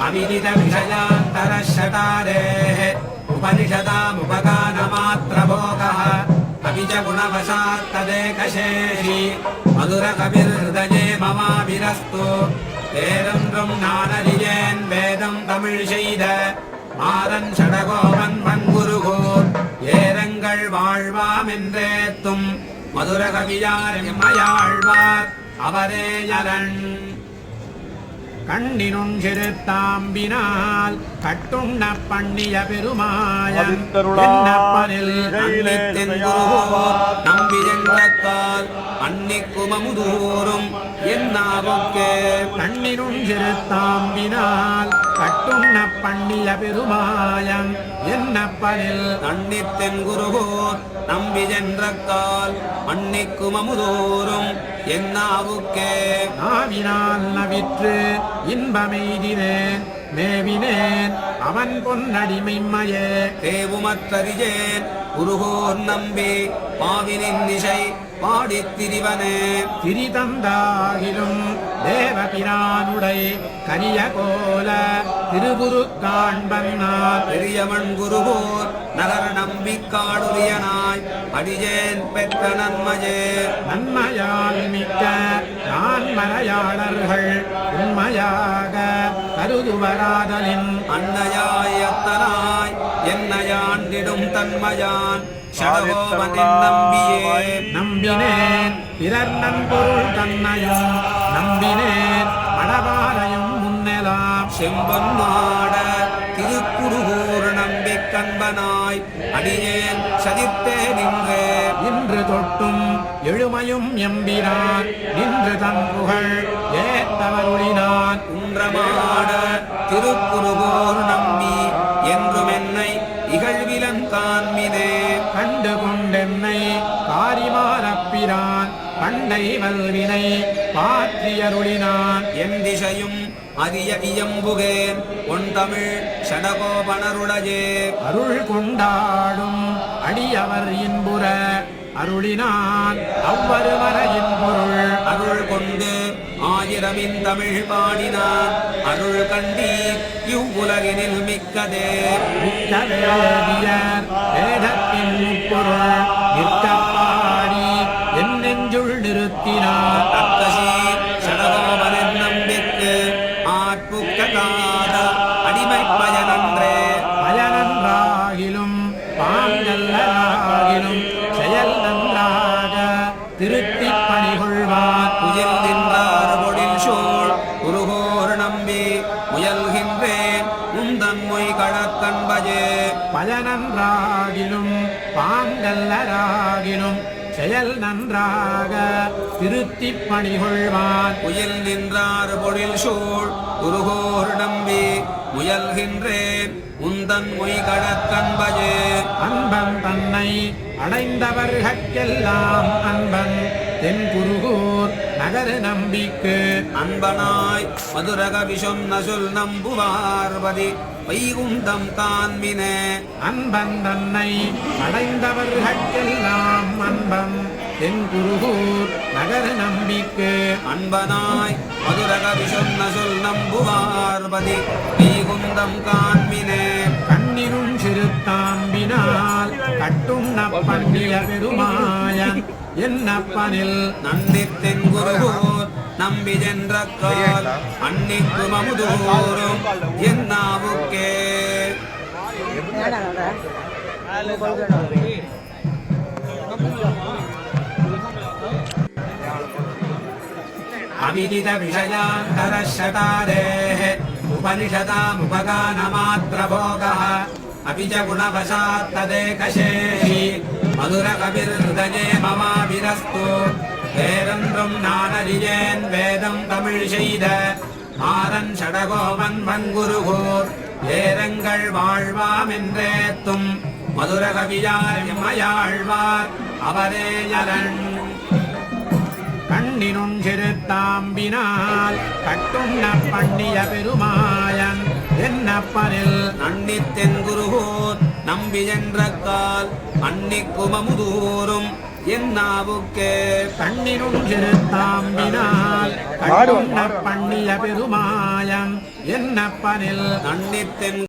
अविदित विषयान्तरशतारेः उपनिषदामुपगानमात्रभोगः अपि च गुणवशात् तदेकशेषी मधुरकविर्हृदये ममाभिरस्तु वेदं नानरिजेन् वेदं तमिழ்செய்த மாதன் ஷடகோபன் மண்குருகோ ஏரங்கள் வாழ்வாம் என்றேத்தும் மதுரகவியார் எம்மையாழ்வார் அவரே யரன் கண்ணினும் சிறுத்தாம்பினால் கட்டுண்ண பண்ணிய பெருமாயன் என்னப்பனில் நம்பி என்றால் அன்னிக்குமமுதூரும் என்னாவுக்கே கண்ணினும் சிறுத்தாம்பினால் கட்டுண்ண பண்ணிய பெருமாயன் என்னப்பனில் அன்னித்தென் குருகோர் நம்பி சென்றக்கால் அன்னிக்குமமுதூரும் என்னாவுக்கே ஆவினால் நவிற்று இன்பமெய்தினேன் மேவினேன் அவன் பொன்னடிமைமையே தேவுமற்றறியேன் குருகோர் நம்பி பாவினின் நிசை பாடித் திரிவனே திரிதந்தாகிலும் தேவபிரானுடை கரிய கோல திருகுரு காண்பன்னார் பெரியவன் குருகோர் நகர் நம்பிக்காடுரியனாய் அடியேன் பெற்ற நன்மையே நன்மையால் மிக்க நான் மலையாளர்கள் உண்மையாக கருதுவராதலின் அன்னையாய் அத்தனாய் என்னையாண்டிடும் தன்மையான் ஷடகோபனின் நம்பியே நம்பினேன் பிறர் நன்பொருள் தன்னையும் நம்பினேன் மடவாரையும் முன்னெலாம் செம்பொன்மாட திருக்குருகூர் நம்பிக் கண்பனாய் அடியேன் சதித்தே நின்றே இன்று தொட்டும் எழுமையும் எம்பினான் நின்று தன் புகழ் ஏத்தவருளினான் குன்றமாட திருக்குருகூர் நம்பி என்றும் என்னை இகழ்விலன் காண்மினே கண்டு கொண்டென்னை காரிமாரப்பிரான் பண்டை வல்வினை பாற்றியருளினான் என் திசையும் அரிய இயம்புகேன் ஒன் தமிழ் ஷடகோபனருளையே அருள் கொண்டாடும் அடியவர் இன்புற அருளினான் அவ்வருவரையின் பொருள் அருள் கொண்டு ஆயிரமின் தமிழ் பாடினான் அருள் கண்டீர் இவ்வுலகினில் மிக்கதே மிக்கதேவியர் வேதத்தின் பொருள் நிற்க பாடி என் நெஞ்சுள் நிறுத்தினார் அக்கசி ஷடகோபனின் நம்பிக்கு ஆட்புக்காத அடிமை பயனன்றே பயனன்றாகிலும் பாங்கல்லாகிலும் செயல் நன்றாக திருத்தி பணிகொள்வார் புயல் நின்றார் பொடில் சூழ் குருகோர் நம்பி முயல்கின்றேன் உந்தன் மொய் கடற்கண்பஜே பயனன்றாகிலும் பாங்கல்லராகிலும் செயல் நன்றாக திருத்தி பணிகொள்வான் புயல் நின்றார் பொழில் சூழ் குருகோர் நம்பி முயல்கின்றேன் உந்தன் மொய் கடற்கண்பஜே அன்பன் தன்னை அடைந்தவர்கெல்லாம் அன்பன் தென் குருகூர் நகர நம்பிக்கு அன்பனாய் மதுரகவி சொன்ன சொல் நம்புவார்பதி வைகுந்தம் காண்மினே அன்பன் தன்னை அடைந்தவர்கெல்லாம் அன்பன் தென் குருகூர் நகர நம்பிக்கு அன்பனாய் மதுரகவி சொன்ன சொல் நம்புவார்பதி வைகுந்தம் காண்மினே கண்ணினும் சிறுத்தாம்பினால் கட்டுண்ண பண்ணிய பெருமாயன் என்னப்பனில் நன்னித்தென் குருகூர் நம்பி சென்றக்கால் அன்னிக்கும் அமுதூரும் என்னாவுக்கே अविदित विषयान्तरशतारेः उपनिषदामुपगानमात्रभोगः अपि च गुणवशात् तदेकशेषी मधुरकविर्हृदये ममाभिरस्तु वेदं नानरिजेन् वेदं तमिழ்செய்த மாதன் ஷடகோபன் மண்குருகோர் ஏரங்கள் வாழ்வாம் என்றேத்தும் மதுரகவியார் எம்மையாழ்வார் அவரே யரன் கண்ணினும் சிறுத்தாம்பினால் கட்டுண்ண பண்ணிய பெருமாயன் என்னப்பனில் நன்னித்தென் குருகோர் நம்பி என்றக்கால் அன்னிக்குமமுதூரும் என் நாவுக்கே கண்ணினும் திருத்தாம்பினால் கட்டுண்ண பண்ணிய பெருமாயம் என்னப்பனில் நன்னித்தென்